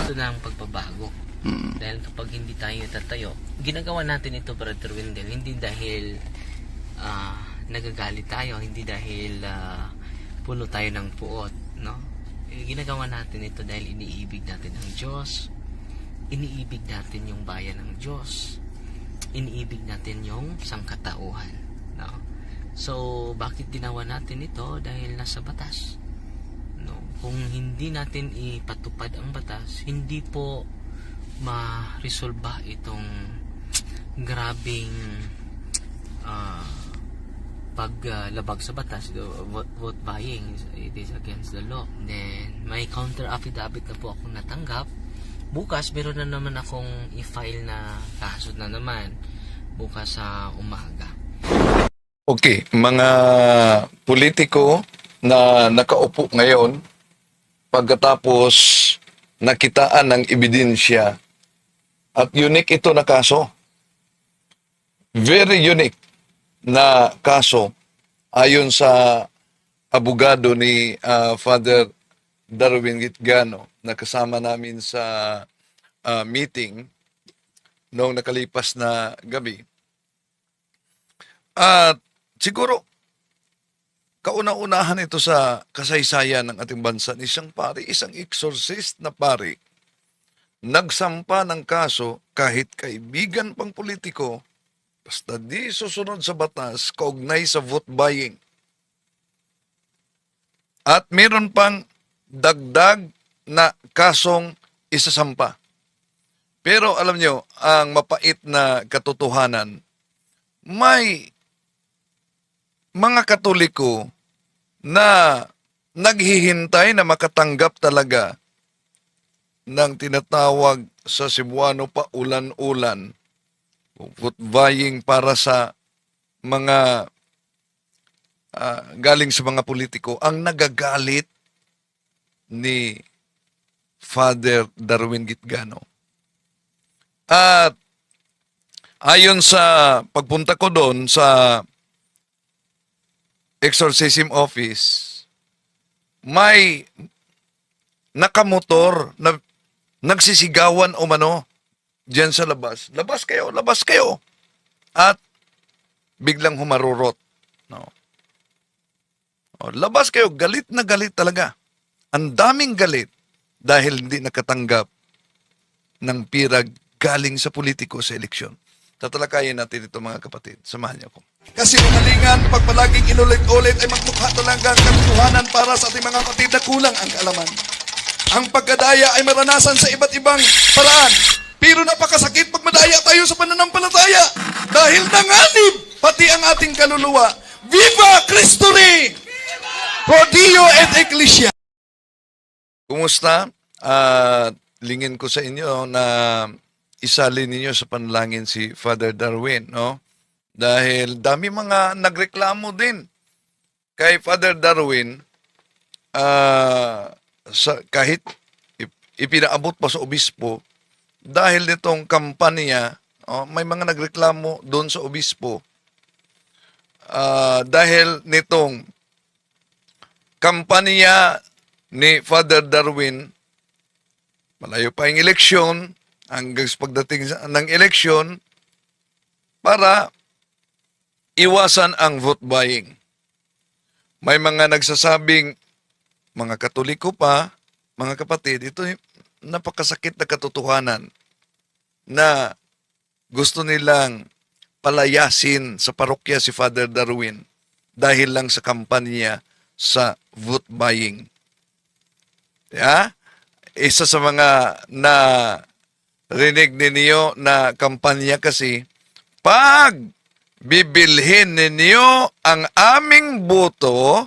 gusto ng pagbabago. Dahil kapag hindi tayo tatayo, ginagawa natin ito, Brother Wendell, hindi dahil nagagalit tayo, hindi dahil puno tayo ng puot, no? Ginagawa natin ito dahil iniibig natin ang Diyos, iniibig natin yung bayan ng Diyos, iniibig natin yung sangkatauhan, no? So, bakit ginawa natin ito? Dahil nasa batas, no? Kung hindi natin ipatupad ang batas, hindi po ma-resolba itong grabing paglabag sa batas. Vote buying, it is against the law. Then may counter affidavit na po akong natanggap. Bukas meron na naman akong i-file na kaso na naman bukas sa umaga. Okay, mga politiko na nakaupo ngayon pagkatapos nakitaan ng ebidensya at unique ito na kaso. Very unique na kaso ayon sa abogado ni Father Darwin Gitgano na kasama namin sa meeting noong nakalipas na gabi. At siguro kauna-unahan ito sa kasaysayan ng ating bansa ni isang pari, isang exorcist na pari, nagsampa ng kaso kahit kaibigan pang politiko, basta di susunod sa batas, kaugnay sa vote buying. At meron pang dagdag na kasong isasampa. Pero alam nyo, ang mapait na katotohanan, may mga Katoliko na naghihintay na makatanggap talaga ng tinatawag sa Cebuano pa ulan-ulan, vote buying para sa mga galing sa mga politiko, ang nagagalit ni Father Darwin Gitgano. At ayon sa pagpunta ko doon sa exorcism office, may nakamotor na nagsisigawan o mano diyan sa labas. Labas kayo, labas kayo. At biglang humarurot. No. O, labas kayo, galit na galit talaga. Ang daming galit dahil hindi nakatanggap ng pirag galing sa politiko sa eleksyon. Tatalakayin natin ito mga kapatid. Samahan niyo ako. Kasi umalingan, pag palaging inulit-ulit ay magmukha talaga ang katotohanan para sa ating mga kapatid na kulang ang kaalaman. Ang pagkadaya ay maranasan sa iba't ibang paraan. Pero napakasakit pag madaya tayo sa pananampalataya. Dahil nanganib pati ang ating kaluluwa. Viva Cristo Rey! Pro Dio et Ecclesia! Kumusta? Lingin ko sa inyo na isalin ninyo sa panalangin si Father Darwin, no? Dahil dami mga nagreklamo din kay Father Darwin, kahit ipinaabot pa sa obispo, dahil nitong kampanya, may mga nagreklamo doon sa obispo, dahil nitong kampanya ni Father Darwin, malayo pa yung eleksyon, hanggang sa pagdating ng eleksyon, para iwasan ang vote buying. May mga nagsasabing, mga Katoliko pa, mga kapatid, ito napakasakit na katotohanan na gusto nilang palayasin sa parokya si Father Darwin dahil lang sa kampanya sa vote buying. Yeah? Isa sa mga na rinig ninyo na kampanya kasi, pag bibilhin ninyo ang aming boto,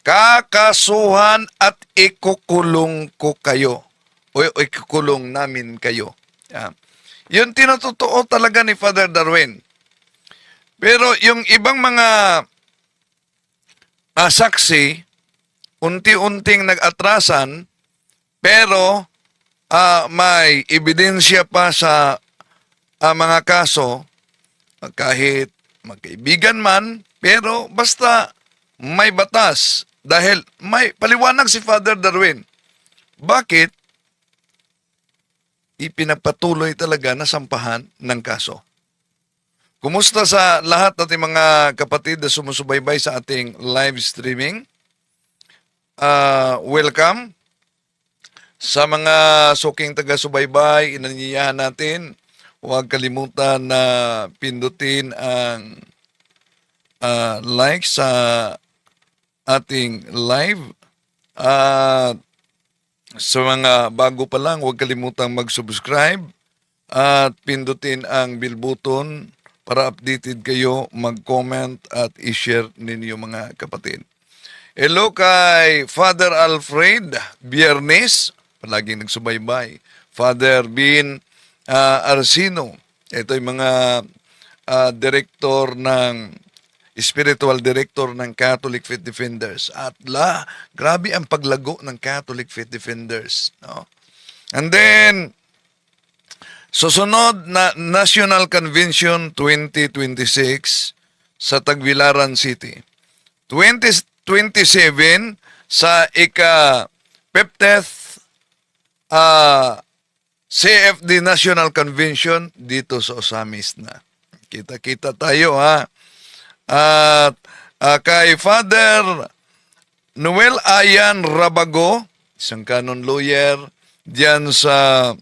kakasuhan at ikukulong ko kayo. O ikukulong namin kayo. Yeah. Yun tinutotoo talaga ni Father Darwin. Pero yung ibang mga saksi, unti-unting nag-atrasan, pero may ebidensya pa sa mga kaso, kahit magkaibigan man, pero basta may batas. Dahil may paliwanag si Father Darwin. Bakit ipinagpatuloy talaga na sampahan ng kaso. Kumusta sa lahat nating mga kapatid na sumusubaybay sa ating live streaming? Welcome. Sa mga suking taga-subaybay, inanyayahan natin, huwag kalimutan na pindutin ang like sa ating live. At sa mga bago pa lang, huwag kalimutang mag-subscribe at pindutin ang bell button para updated kayo, mag-comment at i-share ninyo mga kapatid. Hello kay Father Alfred Biernes, palaging nagsubaybay. Father Bin Arsino, ito yung mga director spiritual director ng Catholic Faith Defenders. At grabe ang paglago ng Catholic Faith Defenders. No? And then, susunod na National Convention 2026 sa Tagbilaran City. 2027 sa ika-50th CFD National Convention dito sa Osamis na. Kita-kita tayo ha. At kay Father Noel Ayan Rabago, isang canon lawyer diyan sa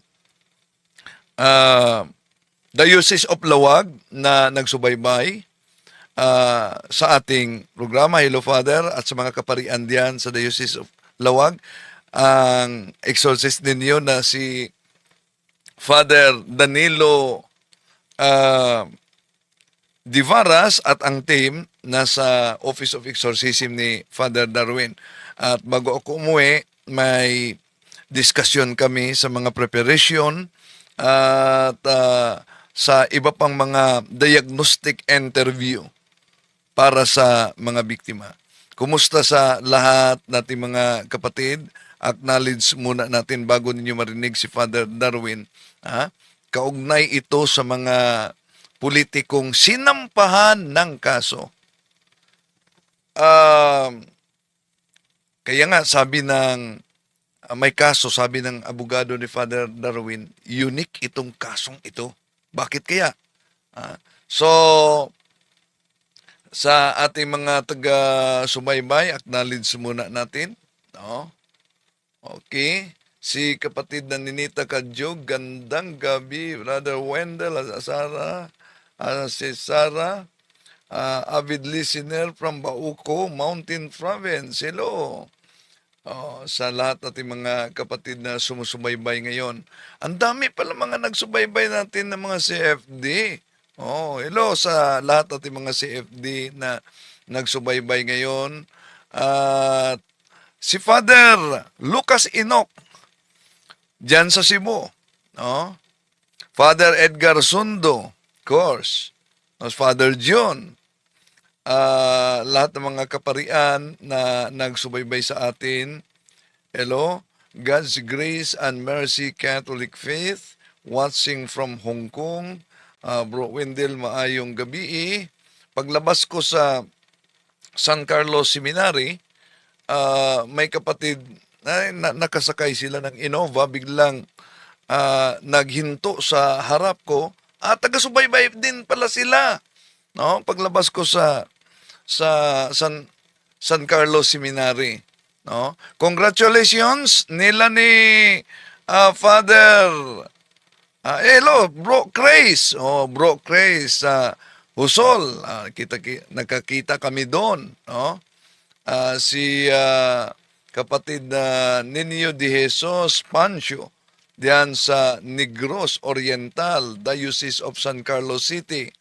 Diocese of Lawag na nagsubaybay sa ating programa. Hello Father, at sa mga kaparian diyan sa Diocese of Lawag, ang exorcist ninyo na si Father Danilo Divaras at ang team nasa Office of Exorcism ni Father Darwin. At bago ako umuwi, may diskusyon kami sa mga preparation at sa iba pang mga diagnostic interview para sa mga biktima. Kumusta sa lahat nating mga kapatid? Acknowledge muna natin bago ninyo marinig si Father Darwin. Kaugnay ito sa mga politikong sinampahan ng kaso. Kaya nga sabi ng may kaso, sabi ng abogado ni Father Darwin, unique itong kasong ito. Bakit kaya? So, sa ating mga taga-subaybay, acknowledge muna natin. No? Okay. Si kapatid na Ninita Kadjog, gandang gabi. Brother Wendell, si Sarah, avid listener from Bauco, Mountain Province. Hello. Sa lahat nating mga kapatid na sumusubaybay ngayon. Ang dami pala mga nagsubaybay natin ng mga CFD. Hello sa lahat nating mga CFD na nagsubaybay ngayon. At si Father Lucas Enoch, dyan sa Cebu. Father Edgar Sundo, of course. Father John. Lahat ng mga kaparian na nagsubaybay sa atin. Hello. God's Grace and Mercy Catholic Faith, watching from Hong Kong. Bro Wendell, maayong gabi. Paglabas ko sa San Carlos Seminary, may kapatid na nakasakay sila ng Innova, biglang naghinto sa harap ko, taga-subaybay din pala sila. No? Paglabas ko sa San Carlos Seminary. No? Congratulations nila ni Father hello, Bro Grace. Bro Grace Husol. Nakakita kami doon. No? Si kapatid na Niño de Jesus Pancho diyan sa Negros Oriental, Diocese of San Carlos City.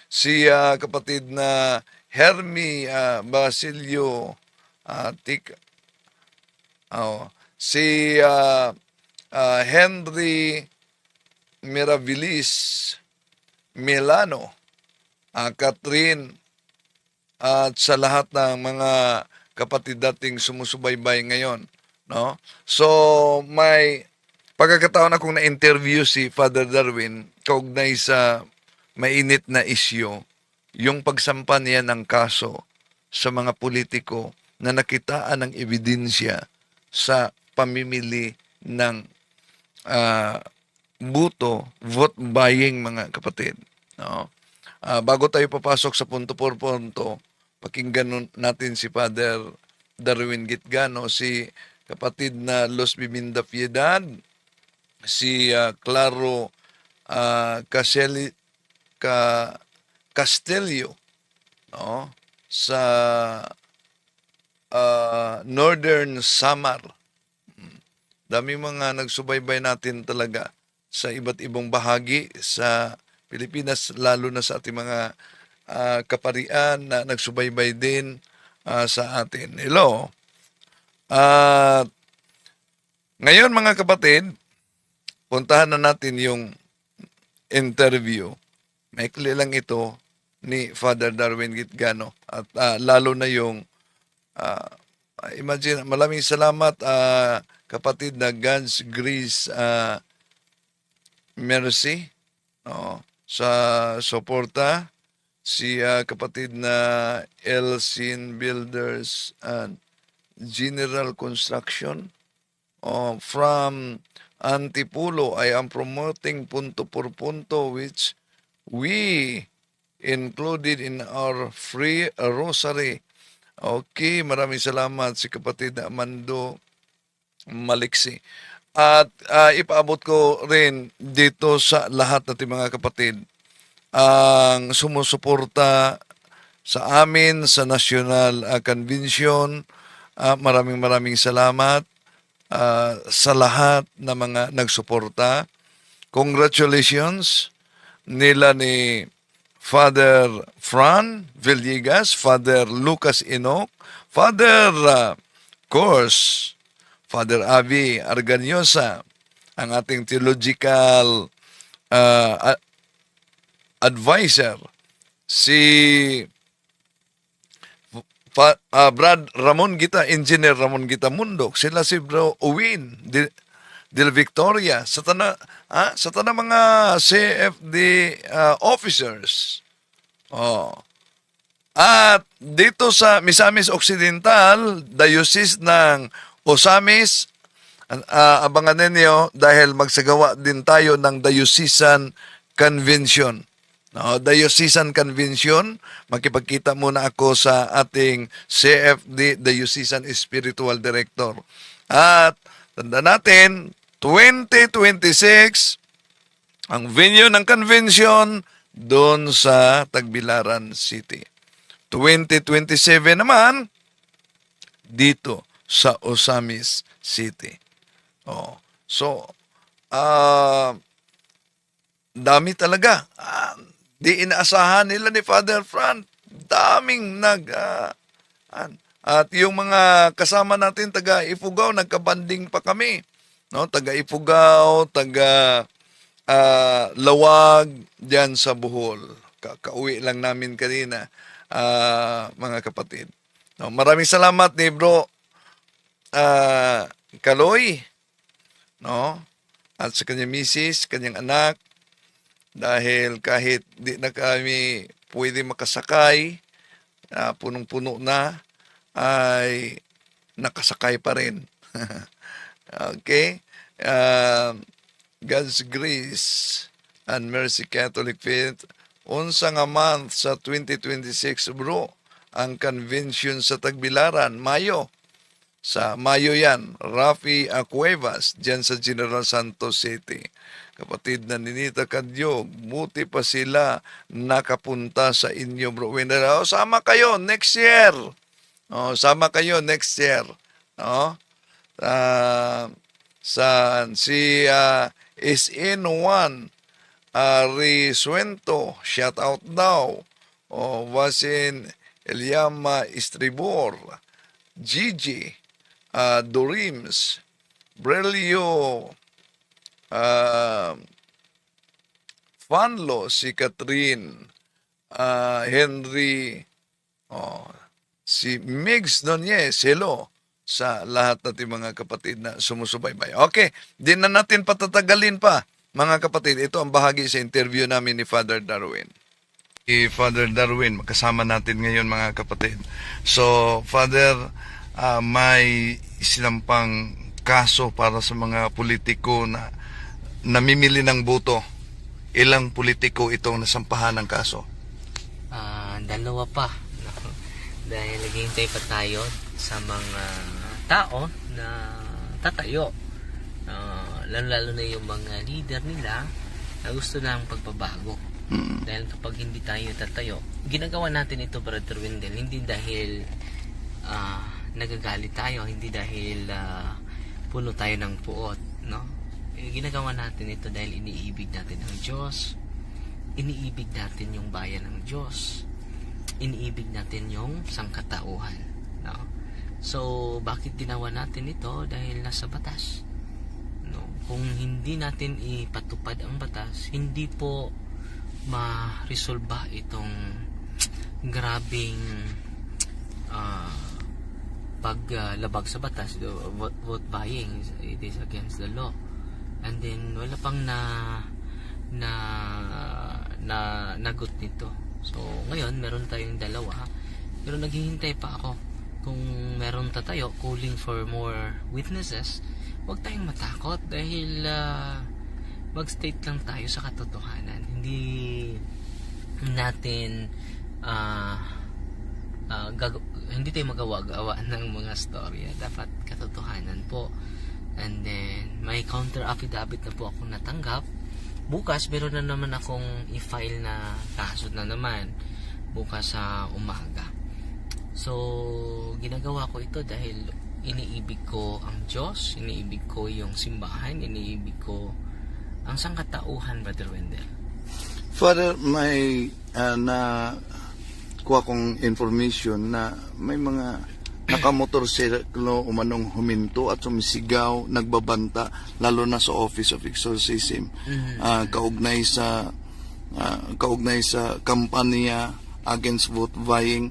Si kapatid na Hermi Basilio si Henry Mirabilis Milano, Catherine, at sa lahat ng mga kapatid dating sumusubaybay ngayon. No? So, may pagkakataon akong na-interview si Father Darwin kaugnay sa mainit na isyu, yung pagsampa niya ng kaso sa mga politiko na nakitaan ng ebidensya sa pamimili ng buto, vote buying mga kapatid. No? Bago tayo papasok sa punto por punto, pakinggan natin si Father Darwin Gitgano, si kapatid na Los Biminda Piedad, si Claro Caseli, Castelio, no? Sa Northern Samar. Dami mga nagsubaybay natin talaga sa iba't ibang bahagi sa Pilipinas, lalo na sa ating mga kaparian na nagsubaybay din sa atin. Hello. At ngayon mga kapatid, puntahan na natin yung interview. Maikli lang ito ni Father Darwin Gitgano at lalo na yung imagine, maraming salamat kapatid na God's Grace Mercy, no, sa suporta, si kapatid na Elsin Builders and General Construction. From Antipulo, I am promoting punto por punto which we included in our free rosary. Okay, maraming salamat si kapatid na Amando Maliksi. At ipaabot ko rin dito sa lahat natin mga kapatid ang sumusuporta sa amin sa National Convention. Maraming salamat sa lahat na mga nagsuporta. Congratulations nila ni Father Fran Villegas, Father Lucas Enoch, Father Course, Father Avi Arganyosa, ang ating theological advisor, si Brad Ramon Gita, Engineer Ramon Gita Mundok, sila si Bro Uwin Del Victoria, sa tanang mga CFD officers. At dito sa Misamis Occidental, Diocese ng Osamis, abangan ninyo dahil magsagawa din tayo ng Diocesan Convention. Diocesan Convention, makipagkita muna ako sa ating CFD, Diocesan Spiritual Director. At tanda natin, 2026, ang venue ng convention doon sa Tagbilaran City. 2027 naman, dito sa Osamis City. So, dami talaga. Di inaasahan nila ni Father Fran. Daming at yung mga kasama natin taga Ifugao, nagkabanding pa kami. No, taga Ifugao, taga Lawag diyan sa Bohol. Kauwi lang namin kanina, mga kapatid. No, maraming salamat ni Bro Kaloy, no? At sa kanyang misis, kanyang anak, dahil kahit di na kami pwede makasakay, punong-puno na, ay nakasakay pa rin. Okay? God's Grace and Mercy Catholic Faith, unsa nga month sa 2026, bro, ang convention sa Tagbilaran, Mayo. Sa Mayo yan, Rafi Cuevas, dyan sa General Santos City. Kapatid na Ninita Kadyog, buti pa sila nakapunta sa inyo, bro. Sama kayo next year. Sama kayo next year. Si SN1 Risuento, shout out daw. Wasin Eliama Estribor, Gigi, Dorims, Brelio, Fanlo, si Catherine, Henry, si Migs Nunez, hello sa lahat natin mga kapatid na sumusubaybay. Okay, di na natin patatagalin pa, mga kapatid. Ito ang bahagi sa interview namin ni Father Darwin. Father Darwin, makasama natin ngayon mga kapatid. So, Father, may sinampang kaso para sa mga politiko na namimili ng boto, ilang politiko itong nasampahan ng kaso? Dalawa pa. No? Dahil naghihintay pa tayo sa mga tao na tatayo. Lalo-lalo na yung mga leader nila na gusto ng pagbabago. Dahil kapag hindi tayo tatayo, ginagawa natin ito, Brother Wendell, hindi dahil nagagalit tayo, hindi dahil puno tayo ng puot, no? Ginagawa natin ito dahil iniibig natin ang Diyos, iniibig natin yung bayan ng Diyos, iniibig natin yung sangkatauhan, no? So, bakit ginawa natin ito? Dahil nasa batas, no? Kung hindi natin ipatupad ang batas, hindi po ma-resolba itong grabing paglabag sa batas. Vote buying, it is against the law. And then wala pang nagot nito. So ngayon meron tayong dalawa, pero naghihintay pa ako. Kung meron tatayo calling for more witnesses, huwag tayong matakot dahil mag-state lang tayo sa katotohanan. Hindi natin hindi tayo magawa-gawa ng mga storya. Dapat katotohanan po. And then may counter affidavit na po akong natanggap. Bukas meron na naman akong i-file na kaso na naman bukas sa umaga. So ginagawa ko ito dahil iniibig ko ang Diyos, iniibig ko yung simbahan, iniibig ko ang sangkatauhan, Brother Wendell. Father, may na kuha kong information na may mga nakamotorsiklo umanong huminto at sumisigaw, nagbabanta, lalo na sa Office of Exorcism, kaugnay sa kampanya against vote buying.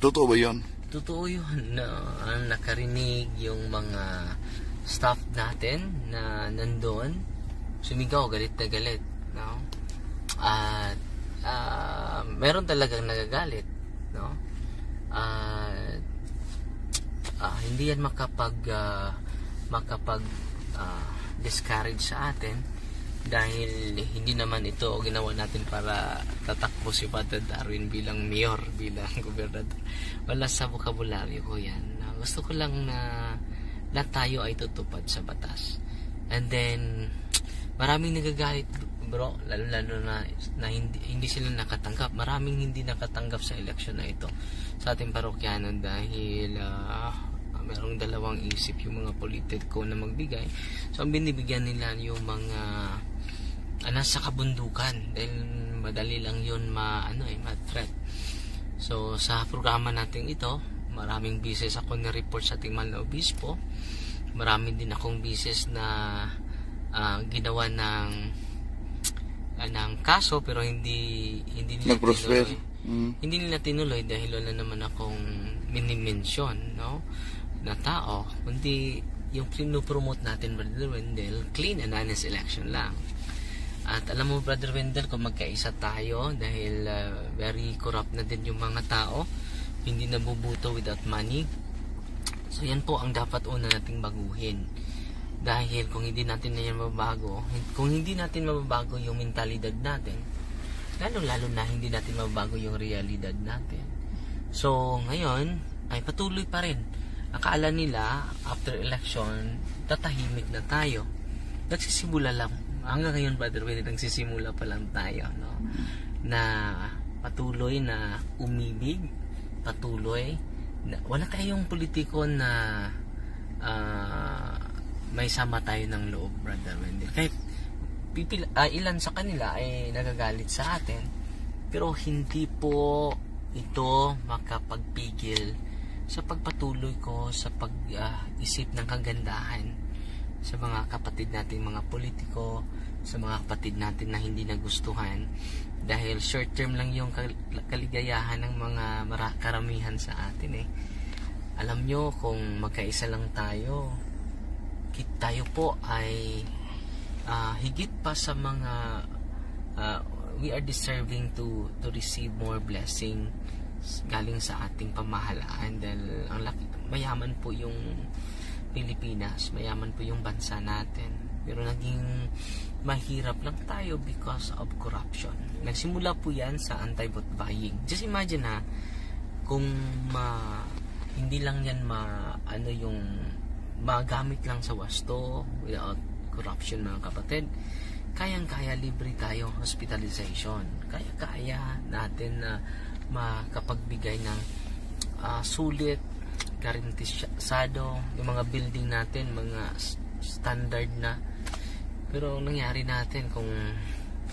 Totoo ba yun? Totoo yun. Ang nakarinig yung mga staff natin na nandoon, sumigaw, galit na galit, no? At meron talagang nagagalit, no? Hindi yan makapag discourage sa atin dahil hindi naman ito ginawa natin para tatakbo si Father Darwin bilang mayor, bilang gobernador. Wala sa bokabularyo ko yan. Gusto ko lang na tayo ay tutupad sa batas. And then maraming nagagalit, bro, lalo na hindi sila nakatanggap. Maraming hindi nakatanggap sa eleksyon na ito sa ating parokyano dahil merong dalawang isip yung mga politiko na magbigay. So ang binibigyan nila yung mga nasa kabundukan dahil madali lang yun ma-threat. So sa programa natin ito, maraming beses ako na-report sa ating mahal na obispo. Marami din akong beses na ginawa ng kaso pero hindi nila tinuloy. Hindi nila tinuloy dahil wala naman akong minimension, no, na tao, kundi yung pinopromote natin, Brother Wendell, clean and honest election lang. At alam mo, Brother Wendell, kung magkaisa tayo dahil very corrupt na din yung mga tao, hindi nabubuto without money. So yan po ang dapat una nating baguhin. Dahil kung hindi natin na yan mababago, kung hindi natin mababago yung mentalidad natin, lalo na hindi natin mababago yung realidad natin. So ngayon ay patuloy pa rin. Akala nila after election tatahimik na tayo. Nagsisimula lang. Hanggang ngayon, Brother Wendell, nagsisimula pa lang tayo, no? Na patuloy na umibig, patuloy na wala tayong politiko na may sama tayo ng loob, Brother Wendell. Kahit ilan sa kanila ay nagagalit sa atin, pero hindi po ito makapagpigil sa pagpatuloy ko sa pag-isip ng kagandahan sa mga kapatid natin, mga politiko, sa mga kapatid natin na hindi nagustuhan dahil short term lang yung kaligayahan ng mga karamihan sa atin. Alam nyo, kung magkaisa lang tayo po ay higit pa sa mga we are deserving to receive more blessing galing sa ating pamahalaan dahil mayaman po yung Pilipinas, mayaman po yung bansa natin. Pero naging mahirap lang tayo because of corruption. Nagsimula po yan sa anti-vote buying. Just imagine kung hindi lang yan yung magamit lang sa wasto without corruption, mga kapatid. Kayang-kaya libre tayo hospitalization. Kaya natin na makapagbigay ng sulit, garantisado, yung mga building natin, mga standard na. Pero ang nangyari natin kung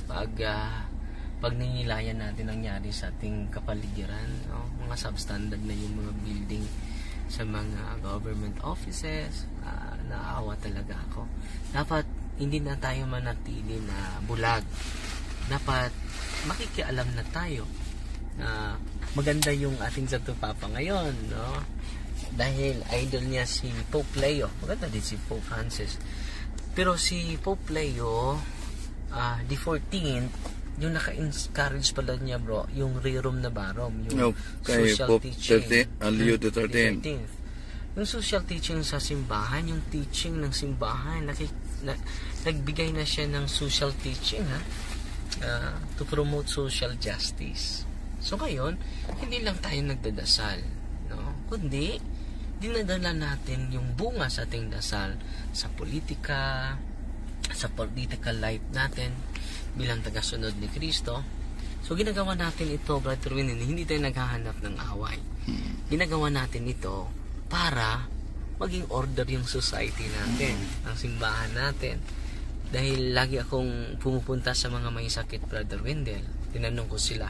pag ninilayan natin nangyari sa ating kapaligiran, mga substandard na yung mga building sa mga government offices, naawa talaga ako. Dapat hindi na tayo manatili na bulag. Dapat makikialam na tayo na maganda yung ating Santo Papa ngayon, no? Dahil idol niya si Pope Leo. Maganda din si Pope Francis. Pero si Pope Leo, the 14th, yung naka-encourage pala niya, bro, yung Rerum Novarum, yung kay social Pope teaching. Leo the 13th. Yung social teaching sa simbahan, yung teaching ng simbahan, nagbigay na siya ng social teaching, to promote social justice. So ngayon, hindi lang tayo nagdadasal, no? Kundi dinadala natin yung bunga sa ating dasal sa politika, sa political life natin bilang tagasunod ni Kristo. So ginagawa natin ito, Brother Win, hindi tayo naghahanap ng away. Ginagawa natin ito para maging order yung society natin, ang simbahan natin. Dahil lagi akong pumupunta sa mga may sakit, Brother Wendell. Tinanong ko sila,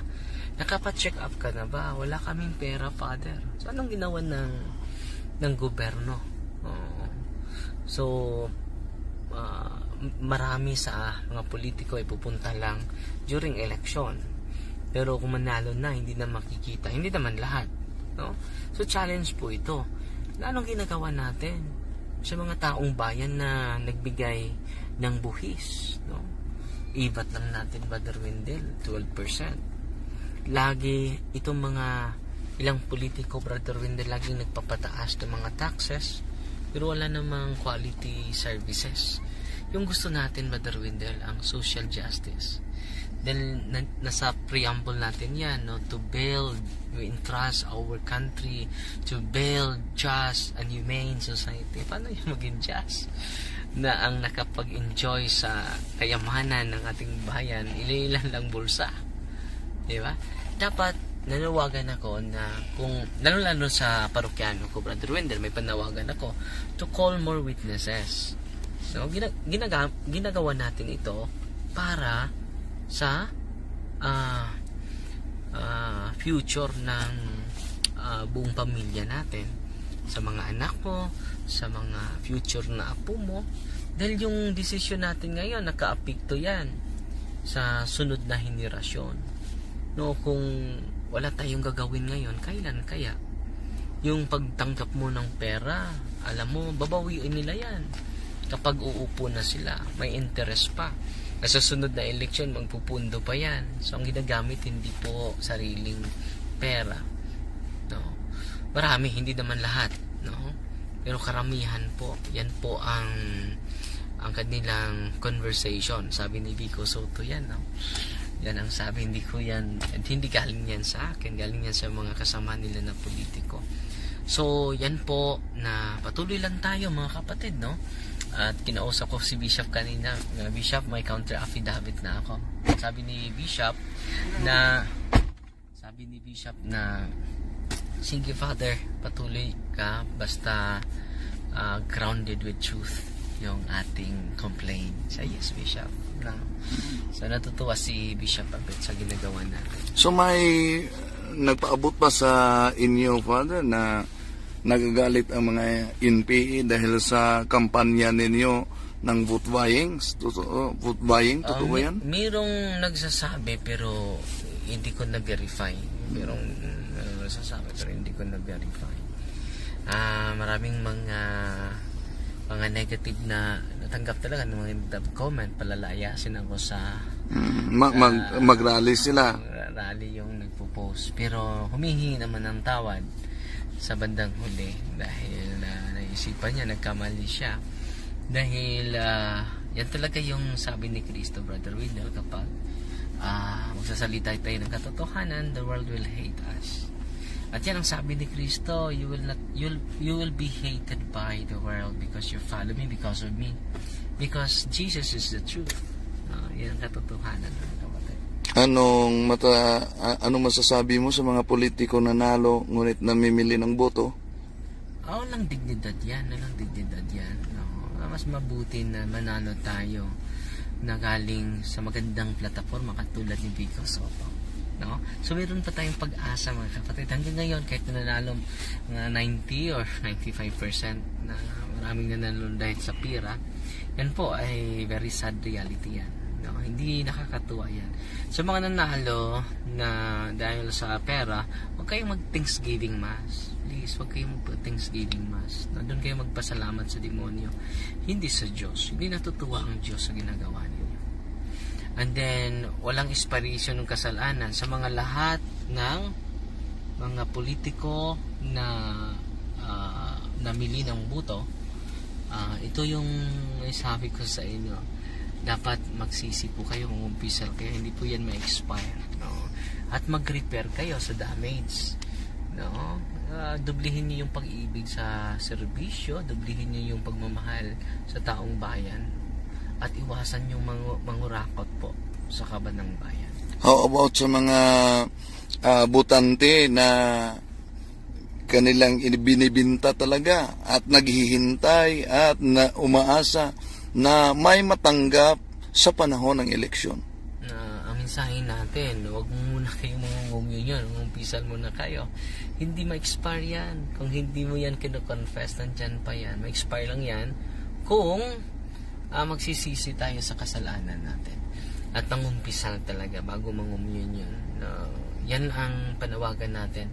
nakapa-check up ka na ba? Wala kaming pera, Father. So anong ginawa ng gobyerno? So marami sa mga politiko ay pupunta lang during election. Pero kung manalo na, hindi na makikita. Hindi naman lahat, no? So challenge po ito. Anong ginagawa natin sa mga taong bayan na nagbigay ng buhis, no? Ibat lang natin, Brother Wendell, 12%. Lagi itong mga ilang politiko, Brother Wendell, laging nagpapataas ng mga taxes, pero wala namang quality services. Yung gusto natin, Brother Wendell, ang social justice. Dahil nasa preamble natin yan, no? To build, we entrust our country to build just and humane society. Paano yung maging just? Na ang nakapag-enjoy sa kayamanan ng ating bayan, ilan lang bulsa. Di ba? Dapat nanawagan ako na kung, lalo sa parokyano ko, Brother Wendell, may panawagan ako to call more witnesses. So, ginagawa natin ito para sa future ng buong pamilya natin, sa mga anak mo, sa mga future na apo mo, dahil yung desisyon natin ngayon nakaapekto yan sa sunod na henerasyon, no? Kung wala tayong gagawin ngayon, kailan kaya yung pagtanggap mo ng pera, alam mo, babawiin nila yan kapag uupo na sila, may interest pa. Sa sunod na eleksyon, magpupundo pa yan. So, ang ginagamit, hindi po sariling pera. No? Marami, hindi naman lahat. No? Pero karamihan po, yan po ang kanilang conversation. Sabi ni Vico Soto yan. No? Yan ang sabi, hindi ko yan, at hindi galing yan sa akin, galing yan sa mga kasama nila na politiko. So, yan po, na patuloy lang tayo, mga kapatid, no? At kinausap ko si Bishop kanina. Bishop, may counter affidavit na ako. Sabi ni Bishop na sige, Father, patuloy ka basta grounded with truth yung ating complaint. So yes, Bishop. So natutuwa si Bishop Abet sa ginagawa natin. So may nagpaabot pa sa inyo, Father, na nagagalit ang mga NPA dahil sa kampanya ninyo ng vote buying? Totoo ba yan? Mayroong nagsasabi pero hindi ko na-verify. Mayroong nagsasabi pero hindi ko na-verify. Maraming mga negative na natanggap talaga ng mga negative comment, palalayasin ako sa mag-rally sila. Rally yung nagpo-post. Pero humihingi naman ng tawad sa bandang huli dahil naisipan niya, nagkamali siya. Dahil yan talaga yung sabi ni Kristo, Brother Wendell, kapag magsasalita tayo ng katotohanan, the world will hate us. At yan ang sabi ni Kristo, you will be hated by the world because you follow me, because of me. Because Jesus is the truth. Yan ang katotohanan, mga kapatid. Anong masasabi mo sa mga politiko na nalo ngunit namimili ng boto? Walang dignidad yan. No? Mas mabuti na manalo tayo na galing sa magandang plataforma katulad ni Vico Soto. No? So meron pa tayong pag-asa, mga kapatid. Hanggang ngayon, kahit nanalo mga 90 or 95% na maraming nanalo dahil sa pira, yan po ay very sad reality yan. No? Hindi nakakatuwa yan. So mga nanalo na dahil sa pera, huwag kayong mag-Thanksgiving Mass. Please, huwag kayong mag-Thanksgiving Mass. No? Doon kayo magpasalamat sa demonyo. Hindi sa Diyos. Hindi natutuwa ang Diyos sa ginagawa ninyo. And then, walang expiration ng kasalanan sa mga lahat ng mga politiko na namili ng buto. Ito yung sabi ko sa inyo, dapat magsisi po kayo kung umpisal kayo, hindi po yan ma-expire, no? At mag-repair kayo sa damage, no? Dublihin niyo yung pag-ibig sa serbisyo, dublihin niyo yung pagmamahal sa taong bayan, at iwasan yung mangurakot po sa kaban ng bayan. How about sa mga butante na kanilang binibinta talaga at naghihintay at na umaasa na may matanggap sa panahon ng eleksyon? Ang mensahe natin, huwag muna kayong mangungumyon, umpisal muna kayo. Hindi ma-expire yan. Kung hindi mo yan kino-confess, nandyan pa yan. Ma-expire lang yan kung magsisisi tayo sa kasalanan natin at mangumpisal talaga bago mangumyon yun. Yan ang panawagan natin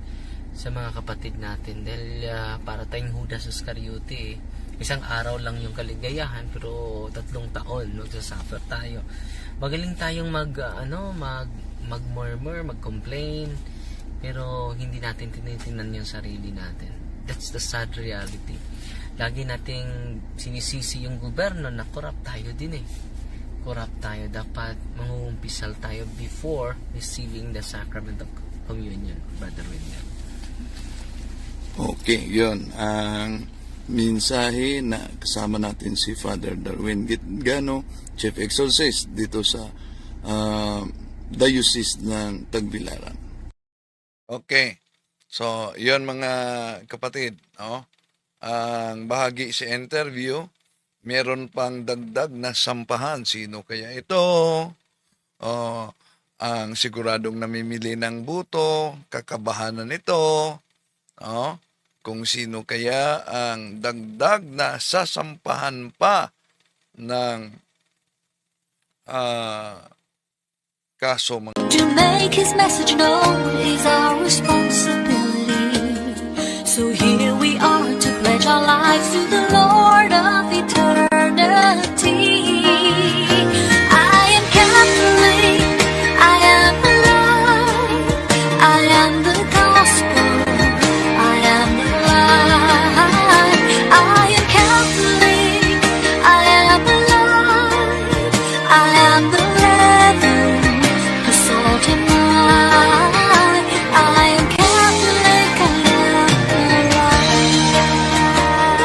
sa mga kapatid natin, dahil para tayong Judas Iscariote, isang araw lang yung kaligayahan pero 3 taon magsasuffer tayo. Magaling tayong mag-murmur, mag-complain, pero hindi natin tinitingnan yung sarili natin. That's the sad reality. Lagi nating sinisisi yung gobyerno na corrupt tayo din eh. Corrupt tayo. Dapat mangungumpisal tayo before receiving the sacrament of communion, Brother William. Okay, yun. Ang mensahe na kasama natin si Father Darwin Gitgano, Chief Exorcist dito sa Diocese ng Tagbilaran. Okay. So, yun mga kapatid, ang bahagi sa interview, meron pang dagdag na sampahan. Sino kaya ito? Ang siguradong namimili ng buto, kakabahanan nito. Kung sino kaya ang dagdag na sasampahan pa ng kaso. To make his message known is our responsibility. So here we are to pledge our lives to the Lord.